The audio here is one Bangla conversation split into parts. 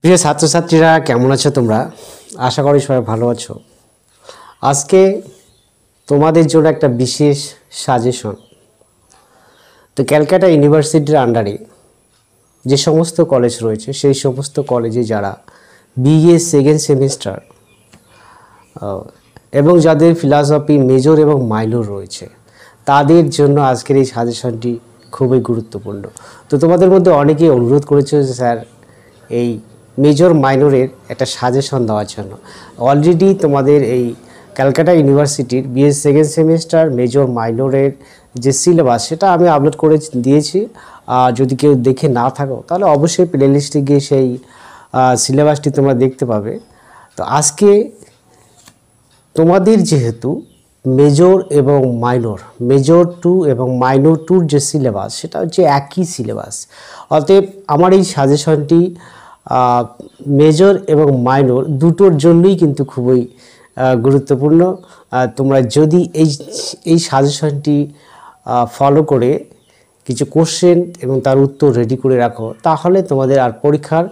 প্রিয় ছাত্রছাত্রীরা কেমন আছো তোমরা? আশা করি সবাই ভালো আছো। আজকে তোমাদের জন্য একটা বিশেষ সাজেশন। তো ক্যালকাটা ইউনিভার্সিটির আন্ডারে যে সমস্ত কলেজ রয়েছে সেই সমস্ত কলেজে যারা বিএ সেকেন্ড সেমিস্টার এবং যাদের ফিলসফি মেজর এবং মাইনর রয়েছে তাদের জন্য আজকের এই সাজেশনটি খুবই গুরুত্বপূর্ণ। তো তোমাদের মধ্যে অনেকেই অনুরোধ করেছে যে স্যার এই মেজর মাইনরের একটা সাজেশন দেওয়ার জন্য। অলরেডি তোমাদের এই ক্যালকাটা ইউনিভার্সিটির বিএ সেকেন্ড সেমিস্টার মেজর মাইনরের যে সিলেবাস সেটা আমি আপলোড করে দিয়েছি। যদি কেউ দেখে না থাকো তাহলে অবশ্যই প্লে লিস্টে গিয়ে সেই সিলেবাসটি তোমরা দেখতে পাবে। তো আজকে তোমাদের যেহেতু মেজর এবং মাইনর, মেজর 2 এবং মাইনর 2 যে সিলেবাস সেটা হচ্ছে একই সিলেবাস। অতএব আমার এই সাজেশনটি মেজর এবং মাইনর দুটোর জন্যই কিন্তু খুবই গুরুত্বপূর্ণ। তোমরা যদি এই সাজেশনটি ফলো করে কিছু কোশ্চেন এবং তার উত্তর রেডি করে রাখো তাহলে তোমাদের আর পরীক্ষার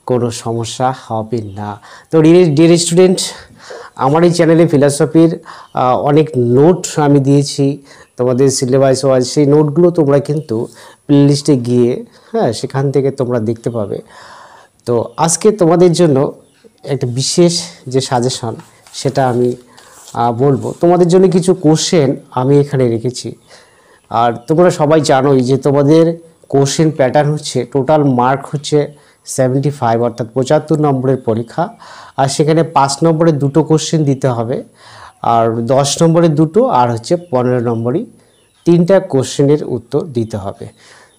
কোনো সমস্যা হবে না। তো ডিয়ার স্টুডেন্ট, আমার এই চ্যানেলে ফিলসফির অনেক নোট আমি দিয়েছি তোমাদের সিলেবাস ওয়াইজ। সেই নোটগুলো তোমরা কিন্তু প্লেলিস্টে গিয়ে সেখান থেকে তোমরা দেখতে পাবে। তো আজকে তোমাদের জন্য একটা বিশেষ যে সাজেশন সেটা আমি বলবো। তোমাদের জন্য কিছু কোশ্চেন আমি এখানে রেখেছি। আর তোমরা সবাই জানোই যে তোমাদের কোশ্চেন প্যাটার্ন হচ্ছে টোটাল মার্ক হচ্ছে 75, অর্থাৎ 75 নম্বরের পরীক্ষা। আর সেখানে 5 নম্বরের দুটো কোশ্চেন দিতে হবে, আর 10 নম্বরের দুটো, আর হচ্ছে 15 নম্বরই 3টা কোশ্চেনের উত্তর দিতে হবে।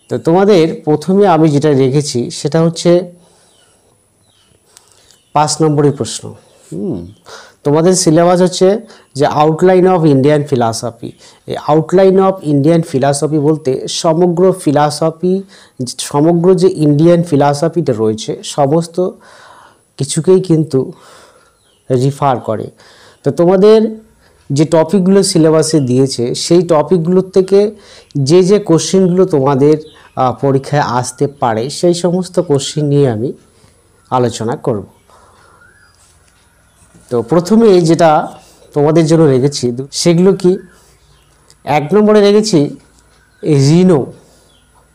তো তোমাদের প্রথমে আমি যেটা রেখেছি সেটা হচ্ছে 5 নম্বরের প্রশ্ন। তোমাদের সিলেবাস হচ্ছে যে আউটলাইন অফ ইন্ডিয়ান ফিলসফি। এই আউটলাইন অফ ইন্ডিয়ান ফিলসফি বলতে সমগ্র ফিলসফি, সমগ্র যে ইন্ডিয়ান ফিলসফিটা রয়েছে সমস্ত কিছুকেই কিন্তু রিফার করে। তো তোমাদের যে টপিকগুলো সিলেবাসে দিয়েছে সেই টপিকগুলোর থেকে যে যে কোশ্চেনগুলো তোমাদের পরীক্ষায় আসতে পারে সেই সমস্ত কোশ্চেন নিয়ে আমি আলোচনা করব। তো প্রথমে যেটা তোমাদের জন্য রেখেছি সেগুলো কি, 1 নম্বরে রেখেছি ঋণ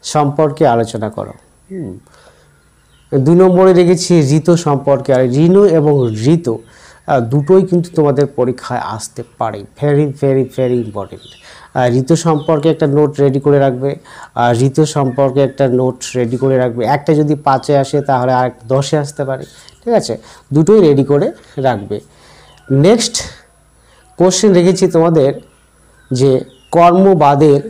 সম্পর্কে আলোচনা করো। 2 নম্বরে রেখেছি ঋতু সম্পর্কে। আর ঋণ এবং ঋতু দুটোই কিন্তু তোমাদের পরীক্ষায় আসতে পারে, ভেরি ভেরি ভেরি ইম্পর্টেন্ট। ঋতু সম্পর্কে একটা নোট রেডি করে রাখবে, আর ঋতু সম্পর্কে একটা নোট রেডি করে রাখবে। একটা যদি 5-এ আসে তাহলে আর 10-এ আসতে পারে, ঠিক আছে? দুটোই রেডি করে রাখবে। নেক্সট কোশ্চেন রেখেছি তোমাদের যে কর্মবাদের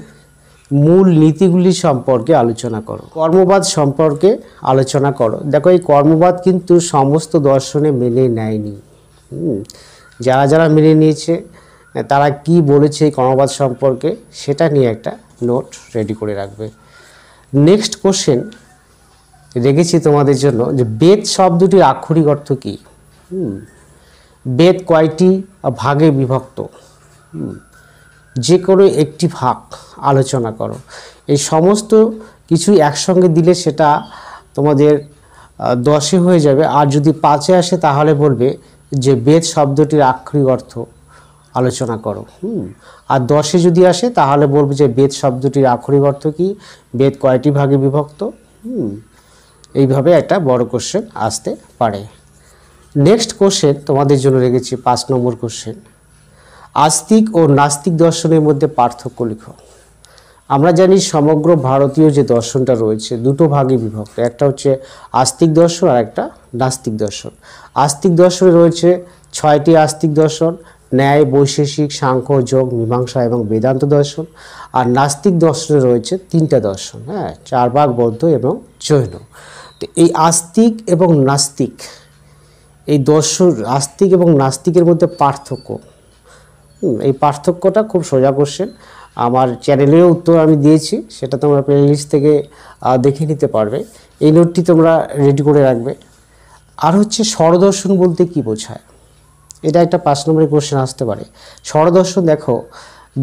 মূল নীতিগুলি সম্পর্কে আলোচনা করো। কর্মবাদ সম্পর্কে আলোচনা করো। দেখো, এই কর্মবাদ কিন্তু সমস্ত দর্শনে মেনে নেয়নি। যারা যারা মেনে নিয়েছে তারা কি বলেছে এই কর্মবাদ সম্পর্কে সেটা নিয়ে একটা নোট রেডি করে রাখবে। নেক্সট কোশ্চেন রেখেছি তোমাদের জন্য যে বেদ শব্দটির আক্ষরিক অর্থ কী? বেদ কয়টি ভাগে বিভক্ত? যে কোনো একটি ভাগ আলোচনা করো। এই সমস্ত কিছু একসঙ্গে দিলে সেটা তোমাদের 10-এ হয়ে যাবে। আর যদি 5-এ আসে তাহলে বলবে যে বেদ শব্দটির আক্ষরিক অর্থ আলোচনা করো। আর 10-এ যদি আসে তাহলে বলবে যে বেদ শব্দটির আক্ষরিক অর্থ কি, বেদ কয়টি ভাগে বিভক্ত। এইভাবে একটা বড় কোশ্চেন আসতে পারে। নেক্সট কোশ্চেন তোমাদের জন্য রেখেছি 5 নম্বর কোশ্চেন, আস্তিক ও নাস্তিক দর্শনের মধ্যে পার্থক্য লিখো। আমরা জানি সমগ্র ভারতীয় যে দর্শনটা রয়েছে দুটো ভাগে বিভক্ত, একটা হচ্ছে আস্তিক দর্শন আর একটা নাস্তিক দর্শন। আস্তিক দর্শনে রয়েছে 6টি আস্তিক দর্শন, ন্যায়, বৈশেষিক, সাংখ্য, যোগ, মীমাংসা এবং বেদান্ত দর্শন। আর নাস্তিক দর্শনে রয়েছে 3টা দর্শন, 4 ভাগ বৌদ্ধ এবং জৈন। তো এই আস্তিক এবং নাস্তিক, এই দর্শন আস্তিক এবং নাস্তিকের মধ্যে পার্থক্য, এই পার্থক্যটা খুব সোজা কোশ্চেন। আমার চ্যানেলেও উত্তর আমি দিয়েছি, সেটা তোমরা প্লে লিস্ট থেকে দেখে নিতে পারবে। এই নোটটি তোমরা রেডি করে রাখবে। আর হচ্ছে স্বরদর্শন বলতে কি বোঝায়, এটা একটা 5 নম্বরের কোশ্চেন আসতে পারে। স্বরদর্শন দেখো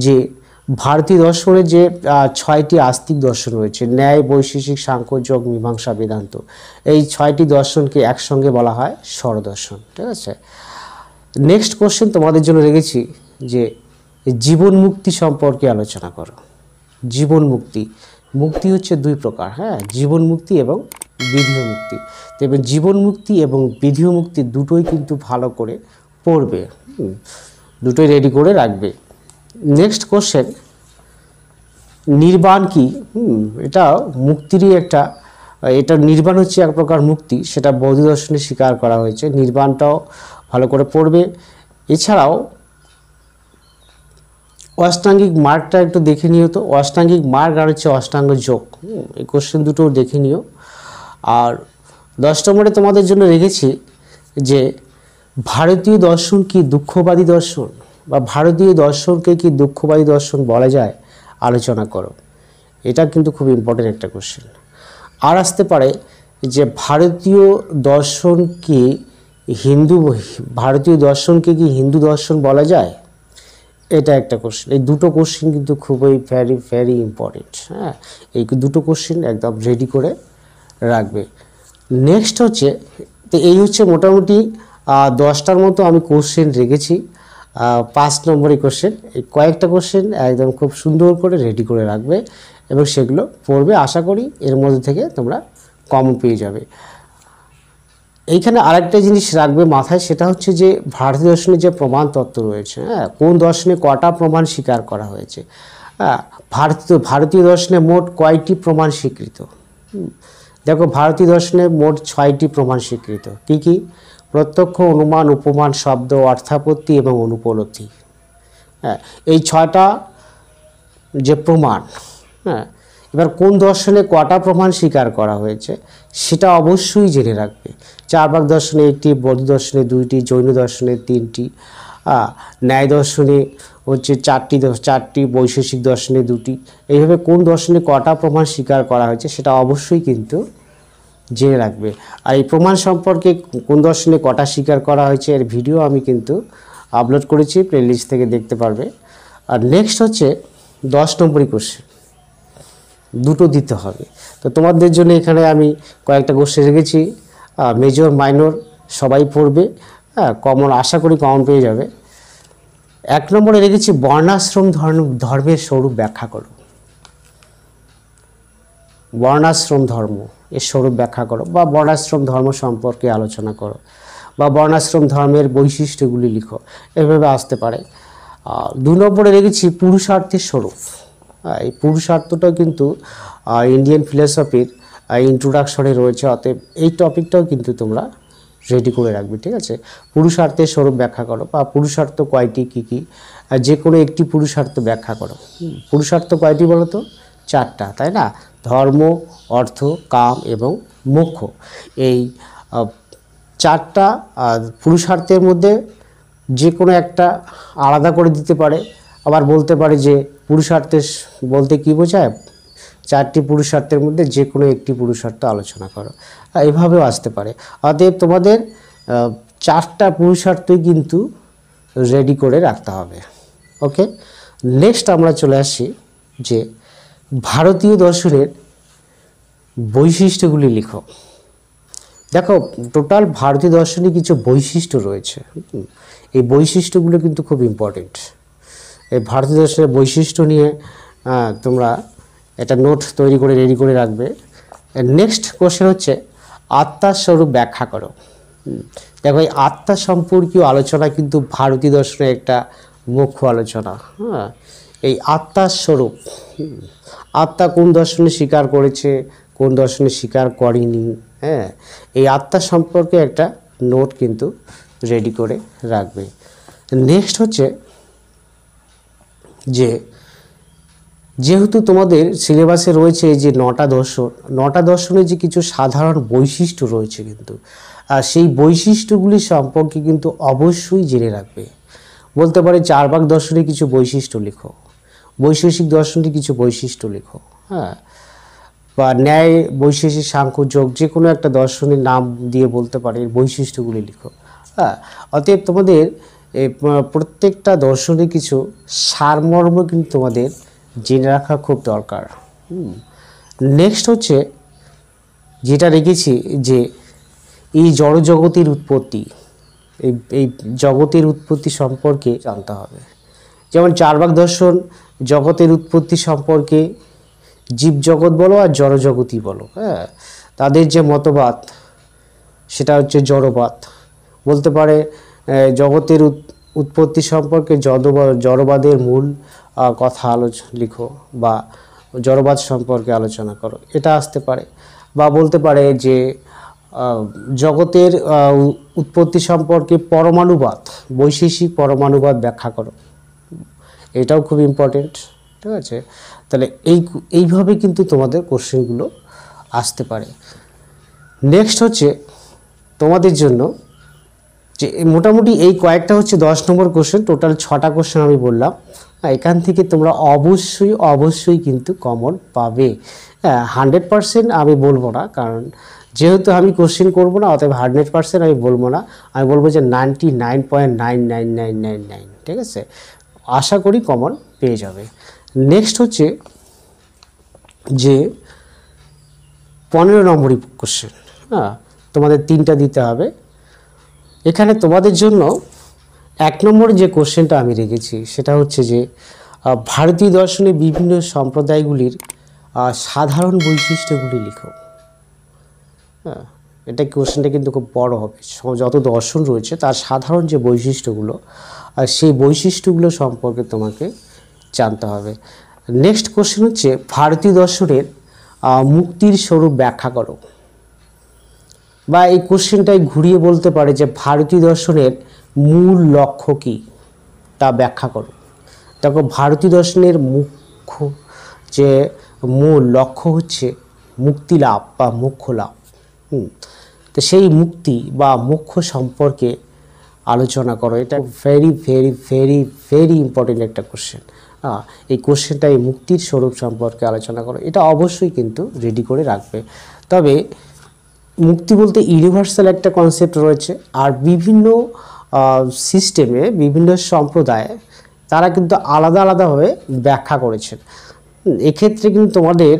যে ভারতীয় দর্শনের যে 6টি আস্তিক দর্শন রয়েছে, ন্যায়, বৈশেষিক, সাংখ্য, যোগ, মীমাংসা, বেদান্ত, এই 6টি দর্শনকে একসঙ্গে বলা হয় স্বরদর্শন। ঠিক আছে। নেক্সট কোশ্চেন তোমাদের জন্য রেখেছি যে জীবন মুক্তি সম্পর্কে আলোচনা করো। জীবন মুক্তি, মুক্তি হচ্ছে দুই প্রকার, হ্যাঁ, জীবন মুক্তি এবং বিধেয় মুক্তি। তবে জীবন মুক্তি এবং বিধেয় মুক্তি দুটোই কিন্তু ভালো করে পড়বে, দুটোই রেডি করে রাখবে। নেক্সট কোশ্চেন, নির্বাণ কি? এটা মুক্তিরই একটা, এটা নির্বাণ হচ্ছে এক প্রকার মুক্তি, সেটা বৌদ্ধ দর্শনে স্বীকার করা হয়েছে। নির্বাণটাও ভালো করে পড়বে। এছাড়াও অষ্টাঙ্গিক মার্গটা একটু দেখে নিও তো, অষ্টাঙ্গিক মার্গ আর হচ্ছে অষ্টাঙ্গ যোগ, এই কোশ্চেন দুটো দেখে নিও। আর 10 নম্বরে তোমাদের জন্য রেখেছি যে ভারতীয় দর্শন কি দুঃখবাদী দর্শন, বা ভারতীয় দর্শনকে কি দুঃখবাদী দর্শন বলা যায়, আলোচনা করো। এটা কিন্তু খুব ইম্পর্টেন্ট একটা কোশ্চেন। আর আসতে পারে যে ভারতীয় দর্শনকে ভারতীয় দর্শনকে কি হিন্দু দর্শন বলা যায়, এটা একটা কোশ্চেন। এই দুটো কোশ্চেন কিন্তু খুবই ভেরি ভেরি ইম্পর্টেন্ট, হ্যাঁ, এই দুটো কোশ্চেন একদম রেডি করে রাখবে। নেক্সট হচ্ছে, তো এই হচ্ছে মোটামুটি 10টার মতো আমি কোশ্চেন রেখেছি। 5 নম্বরের কোশ্চেন, এই কয়েকটা কোশ্চেন একদম খুব সুন্দর করে রেডি করে রাখবে এবং সেগুলো পড়বে। আশা করি এর মধ্যে থেকে তোমরা কমন পেয়ে যাবে। এইখানে আরেকটা জিনিস রাখবে মাথায়, সেটা হচ্ছে যে ভারতীয় দর্শনের যে প্রমাণ তত্ত্ব রয়েছে, হ্যাঁ, কোন দর্শনে কটা প্রমাণ স্বীকার করা হয়েছে। ভারতীয় দর্শনে মোট কয়টি প্রমাণ স্বীকৃত? দেখো, ভারতীয় দর্শনে মোট 6টি প্রমাণ স্বীকৃত। কি কি? প্রত্যক্ষ, অনুমান, উপমান, শব্দ, অর্থাপত্তি এবং অনুপলব্ধি। হ্যাঁ, এই 6টা যে প্রমাণ, হ্যাঁ, এবার কোন দর্শনে কটা প্রমাণ স্বীকার করা হয়েছে সেটা অবশ্যই জেনে রাখবে। চারবাক দর্শনে 1টি, বৌদ্ধ দর্শনে 2টি, জৈন দর্শনে 3টি, ন্যায় দর্শনে হচ্ছে 4টি, বৈশেষিক দর্শনে 2টি। এইভাবে কোন দর্শনে কটা প্রমাণ স্বীকার করা হয়েছে সেটা অবশ্যই কিন্তু জেনে রাখবে। আর এই প্রমাণ সম্পর্কে কোন দর্শনে কটা স্বীকার করা হয়েছে এর ভিডিও আমি কিন্তু আপলোড করেছি, প্লেলিস্ট থেকে দেখতে পারবে। আর নেক্সট হচ্ছে 10 নম্বরই কোশ্চেন, দুটো দিতে হবে। তো তোমাদের জন্য এখানে আমি কয়েকটা কোশ্চেন রেখেছি, মেজর মাইনর সবাই পড়বে, হ্যাঁ, কমন আশা করি কমন পেয়ে যাবে। 1 নম্বরে রেখেছি বর্ণাশ্রম ধর্মের স্বরূপ ব্যাখ্যা করো। বর্ণাশ্রম ধর্ম এর স্বরূপ ব্যাখ্যা করো, বা বর্ণাশ্রম ধর্ম সম্পর্কে আলোচনা করো, বা বর্ণাশ্রম ধর্মের বৈশিষ্ট্যগুলি লিখো, এভাবে আসতে পারে। 2 নম্বরে রেখেছি পুরুষার্থের স্বরূপ। এই পুরুষার্থটাও কিন্তু ইন্ডিয়ান ফিলসফির ইন্ট্রোডাকশনে রয়েছে, অতএব এই টপিকটাও কিন্তু তোমরা রেডি করে রাখবে। ঠিক আছে। পুরুষার্থের স্বরূপ ব্যাখ্যা করো, বা পুরুষার্থ কয়টি, কী কী, যে কোনো একটি পুরুষার্থ ব্যাখ্যা করো। পুরুষার্থ কয়টি বলো তো? 4টা, তাই না? ধর্ম, অর্থ, কাম এবং মোক্ষ। এই 4টা পুরুষার্থের মধ্যে যে কোনো একটা আলাদা করে দিতে পারে, আবার বলতে পারে যে পুরুষার্থের বলতে কী বোঝায়, 4টি পুরুষার্থের মধ্যে যে কোনো একটি পুরুষার্থ আলোচনা করো, এভাবেও আসতে পারে। অতএব তোমাদের 4টা পুরুষার্থই কিন্তু রেডি করে রাখতে হবে। ওকে, নেক্সট আমরা চলে আসি যে ভারতীয় দর্শনের বৈশিষ্ট্যগুলি লিখো। দেখো, টোটাল ভারতীয় দর্শনে কিছু বৈশিষ্ট্য রয়েছে, এই বৈশিষ্ট্যগুলো কিন্তু খুব ইম্পর্টেন্ট। এই ভারতীয় দর্শনের বৈশিষ্ট্য নিয়ে তোমরা একটা নোট তৈরি করে রেডি করে রাখবে। নেক্সট কোশ্চেন হচ্ছে আত্মার স্বরূপ ব্যাখ্যা করো। দেখো, এই আত্মা সম্পর্কীয় আলোচনা কিন্তু ভারতীয় দর্শনের একটা মুখ্য আলোচনা। হ্যাঁ, এই আত্মার স্বরূপ, আত্মা কোন দর্শনে স্বীকার করেছে, কোন দর্শনে স্বীকার করেনি, হ্যাঁ, এই আত্মা সম্পর্কে একটা নোট কিন্তু রেডি করে রাখবে। নেক্সট হচ্ছে যে যেহেতু তোমাদের সিলেবাসে রয়েছে যে 9টা দর্শন, 9টা দর্শনের যে কিছু সাধারণ বৈশিষ্ট্য রয়েছে কিন্তু, আর সেই বৈশিষ্ট্যগুলি সম্পর্কে কিন্তু অবশ্যই জেনে রাখবে। বলতে পারে চারবাক দর্শনের কিছু বৈশিষ্ট্য লিখো, বৈশেষিক দর্শনের কিছু বৈশিষ্ট্য লিখো, হ্যাঁ, বা ন্যায়, বৈশেষিক, সাংখ্য, যোগ, যে কোনো একটা দর্শনের নাম দিয়ে বলতে পারে বৈশিষ্ট্যগুলি লিখো। হ্যাঁ, অতএব তোমাদের এই প্রত্যেকটা দর্শনে কিছু সারমর্ম কিন্তু তোমাদের জেনে রাখা খুব দরকার। নেক্সট হচ্ছে যেটা রেখেছি যে এই জড়জগতের উৎপত্তি, এই জগতের উৎপত্তি সম্পর্কে জানতে হবে। যেমন চার্বাক দর্শন জগতের উৎপত্তি সম্পর্কে জীবজগৎ বলো আর জড়জগতই বলো, হ্যাঁ, তাদের যে মতবাদ সেটা হচ্ছে জড়বাদ। বলতে পারে জগতের উৎপত্তি সম্পর্কে জড়বাদের মূল কথা লিখো, বা জড়বাদ সম্পর্কে আলোচনা করো, এটা আসতে পারে। বা বলতে পারে যে জগতের উৎপত্তি সম্পর্কে পরমাণুবাদ, বৈশেষিক পরমাণুবাদ ব্যাখ্যা করো, এটাও খুব ইম্পর্টেন্ট। ঠিক আছে, তাহলে এইভাবে কিন্তু তোমাদের কোশ্চেনগুলো আসতে পারে। নেক্সট হচ্ছে তোমাদের জন্য যে মোটামুটি এই কয়েকটা হচ্ছে 10 নম্বর কোশ্চেন, টোটাল 6টা কোশ্চেন আমি বললাম। এখান থেকে তোমরা অবশ্যই কিন্তু কমন পাবে। 100% আমি বলবো না, কারণ যেহেতু আমি কোশ্চেন করবো না, অতএব 100% আমি বলবো না, আমি বলবো যে 99.99999। ঠিক আছে, আশা করি কমন পেয়ে যাবে। নেক্সট হচ্ছে যে 15 নম্বরই কোশ্চেন, হ্যাঁ, তোমাদের 3টা দিতে হবে। এখানে তোমাদের জন্য 1 নম্বরে যে কোশ্চেনটা আমি রেখেছি সেটা হচ্ছে যে ভারতীয় দর্শনে বিভিন্ন সম্প্রদায়গুলির সাধারণ বৈশিষ্ট্যগুলি লিখো। হ্যাঁ, এটা কোশ্চেনটা কিন্তু খুব বড় হবে। যত দর্শন রয়েছে তার সাধারণ যে বৈশিষ্ট্যগুলো, সেই বৈশিষ্ট্যগুলো সম্পর্কে তোমাকে জানতে হবে। নেক্সট কোশ্চেন হচ্ছে ভারতীয় দর্শনের মুক্তির স্বরূপ ব্যাখ্যা করো। বা এই কোশ্চেনটাই ঘুরিয়ে বলতে পারে যে ভারতীয় দর্শনের মূল লক্ষ্য কী তা ব্যাখ্যা করো। দেখো, ভারতীয় দর্শনের মুখ্য যে মূল লক্ষ্য হচ্ছে মুক্তি লাভ বা মোক্ষ লাভ। তো সেই মুক্তি বা মোক্ষ সম্পর্কে আলোচনা করো। এটা very very very very important একটা কোশ্চেন। এই কোশ্চেনটা এই মুক্তির স্বরূপ সম্পর্কে আলোচনা করো, এটা অবশ্যই কিন্তু রেডি করে রাখবে। তবে মুক্তি বলতে ইউনিভার্সাল একটা কনসেপ্ট রয়েছে, আর বিভিন্ন সিস্টেমে বিভিন্ন সম্প্রদায়ে তারা কিন্তু আলাদা আলাদাভাবে ব্যাখ্যা করেছেন। এক্ষেত্রে কিন্তু তোমাদের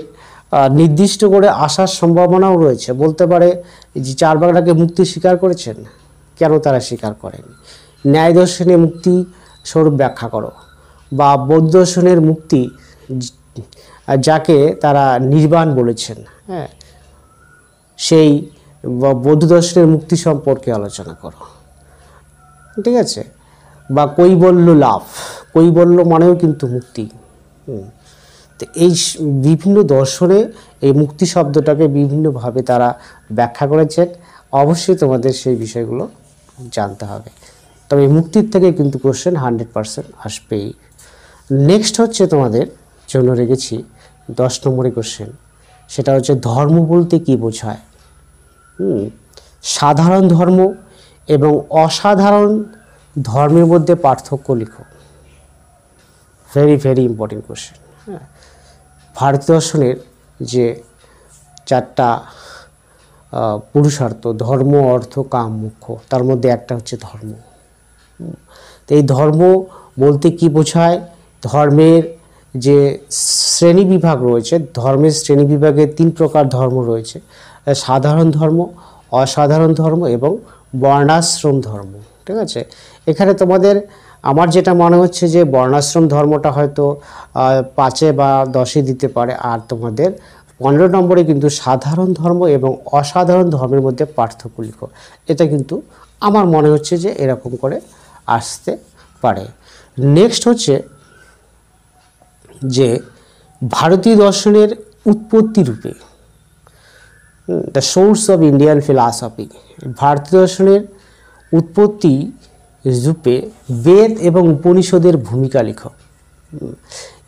নির্দিষ্ট করে আসার সম্ভাবনাও রয়েছে। বলতে পারে যে চার্বাকটাকে মুক্তি স্বীকার করেছেন, কেন তারা স্বীকার করেন? ন্যায় দর্শনে মুক্তি স্বরূপ ব্যাখ্যা করো। বা বৌদ্ধ দর্শনের মুক্তি, যাকে তারা নির্বাণ বলেছেন, হ্যাঁ, সেই বৌদ্ধ দর্শনের মুক্তি সম্পর্কে আলোচনা করো। ঠিক আছে, বা কৈবল্য লাভ, কৈবল্য মানেও কিন্তু মুক্তি। তো এই বিভিন্ন দর্শনে এই মুক্তি শব্দটাকে বিভিন্নভাবে তারা ব্যাখ্যা করেছেন। অবশ্যই তোমাদের সেই বিষয়গুলো জানতে হবে। তবে মুক্তির থেকে কিন্তু কোশ্চেন 100% আসবেই। নেক্সট হচ্ছে তোমাদের জন্য রেখেছি 10 নম্বরের কোশ্চেন, সেটা হচ্ছে ধর্ম বলতে কি বোঝায়। সাধারণ ধর্ম এবং অসাধারণ ধর্মের মধ্যে পার্থক্য লিখো। Very very important question. হ্যাঁ, ভারতীয় দর্শনের যে 4টা পুরুষার্থ, ধর্ম, অর্থ, কাম, মোক্ষ, তার মধ্যে একটা হচ্ছে ধর্ম। তো এই ধর্ম বলতে কি বোঝায়? ধর্মের যে শ্রেণীবিভাগ রয়েছে, ধর্মের শ্রেণীবিভাগে 3 প্রকার ধর্ম রয়েছে: সাধারণ ধর্ম, অসাধারণ ধর্ম এবং বর্ণাশ্রম ধর্ম। ঠিক আছে, এখানে তোমাদের আমার যেটা মনে হচ্ছে যে বর্ণাশ্রম ধর্মটা হয়তো 5 বা 10 দিতে পারে, আর তোমাদের 15 নম্বরে কিন্তু সাধারণ ধর্ম এবং অসাধারণ ধর্মের মধ্যে পার্থক্য লিখো। এটা কিন্তু আমার মনে হচ্ছে যে এরকম করে আসতে পারে। নেক্সট হচ্ছে যে ভারতীয় দর্শনের উৎপত্তি রূপে, the source of Indian philosophy, ভারতীয় দর্শনের উৎপত্তি রূপে বেদ এবং উপনিষদের ভূমিকা লিখো।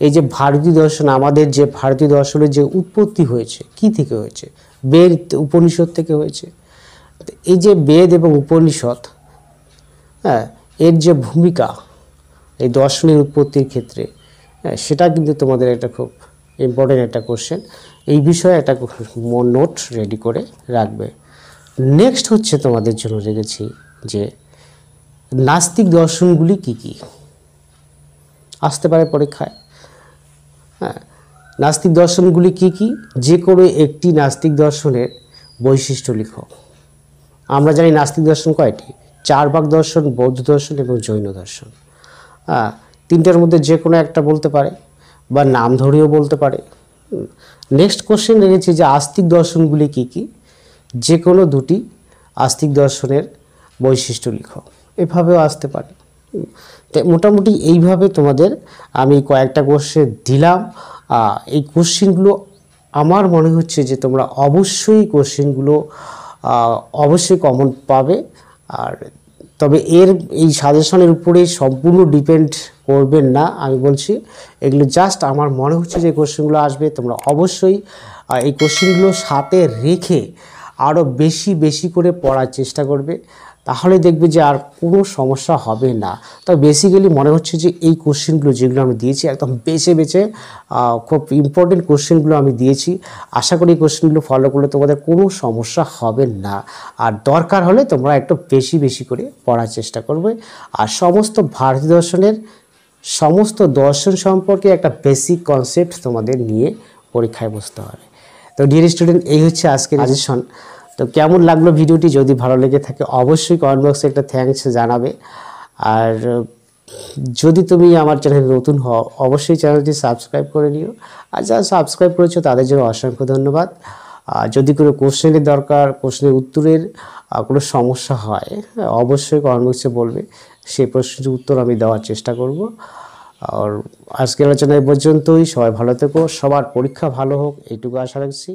এই যে ভারতীয় দর্শন, আমাদের যে ভারতীয় দর্শনের যে উৎপত্তি হয়েছে, কি থেকে হয়েছে? বেদ উপনিষদ থেকে হয়েছে। এই যে বেদ এবং উপনিষদ, হ্যাঁ, এর যে ভূমিকা এই দর্শনের উৎপত্তির ক্ষেত্রে, সেটা কিন্তু তোমাদের একটা খুব ইম্পর্টেন্ট একটা কোশ্চেন। এই বিষয়ে একটা নোট রেডি করে রাখবে। নেক্সট হচ্ছে তোমাদের জন্য রেখেছি যে নাস্তিক দর্শনগুলি কি কি আসতে পারে পরীক্ষায়। হ্যাঁ, নাস্তিক দর্শনগুলি কি কি, যে কোনো একটি নাস্তিক দর্শনের বৈশিষ্ট্য লিখো। আমরা জানি নাস্তিক দর্শন কয়টি, 4 ভাগ দর্শন, বৌদ্ধ দর্শন এবং জৈন দর্শন। হ্যাঁ, 3টার মধ্যে যে কোনো একটা বলতে পারে বা নাম ধরেও বলতে পারে। নেক্সট কোশ্চেন রেখেছি যে আস্তিক দর্শনগুলি কি কি, যে কোনো 2টি আস্তিক দর্শনের বৈশিষ্ট্য লিখো। এভাবেও আসতে পারে। তো মোটামুটি এইভাবে তোমাদের আমি কয়েকটা কোশ্চেন দিলাম। এই কোশ্চেনগুলো আমার মনে হচ্ছে যে তোমরা অবশ্যই কোশ্চেনগুলো অবশ্যই কমন পাবে। আর তবে এই সাজেশনের উপরেই সম্পূর্ণ ডিপেন্ড করবেন না, আমি বলছি এগুলো জাস্ট আমার মনে হচ্ছে যে কোশ্চেনগুলো আসবে। তোমরা অবশ্যই এই কোশ্চেনগুলো সাথে রেখে আরও বেশি করে পড়ার চেষ্টা করবে, তাহলে দেখবে যে আর কোনো সমস্যা হবে না। তবে বেসিক্যালি মনে হচ্ছে যে এই কোশ্চেনগুলো যেগুলো আমি দিয়েছি একদম বেছে খুব ইম্পর্টেন্ট কোশ্চেনগুলো আমি দিয়েছি। আশা করি এই কোশ্চেনগুলো ফলো করলে তোমাদের কোনো সমস্যা হবে না। আর দরকার হলে তোমরা একটু বেশি করে পড়ার চেষ্টা করবে। আর সমস্ত ভারতীয় দর্শনের সমস্ত দর্শন সম্পর্কে একটা বেসিক কনসেপ্ট তোমাদের নিয়ে পরীক্ষায় বসতে হবে। তো ডিয়ার স্টুডেন্ট, এই হচ্ছে আজকের সাজেশন। তো কেমন লাগলো ভিডিওটি, যদি ভালো লেগে থাকে অবশ্যই কমেন্ট বক্সে একটা থ্যাঙ্কস জানাবে। আর যদি তুমি আমার চ্যানেলে নতুন হও অবশ্যই চ্যানেলটি সাবস্ক্রাইব করে নিও। আর যারা সাবস্ক্রাইব করেছো তাদের জন্য অসংখ্য ধন্যবাদ। যদি কোনো কোশ্চেনের দরকার, কোশ্চেনের উত্তরের কোনো সমস্যা হয় অবশ্যই কমেন্ট বক্সে বলবে, সেই প্রশ্নের উত্তর আমি দেওয়ার চেষ্টা করব। আর আজকের আলোচনা এই পর্যন্তই। সবাই ভালো থেকো, সবার পরীক্ষা ভালো হোক এইটুকু আশা রাখছি।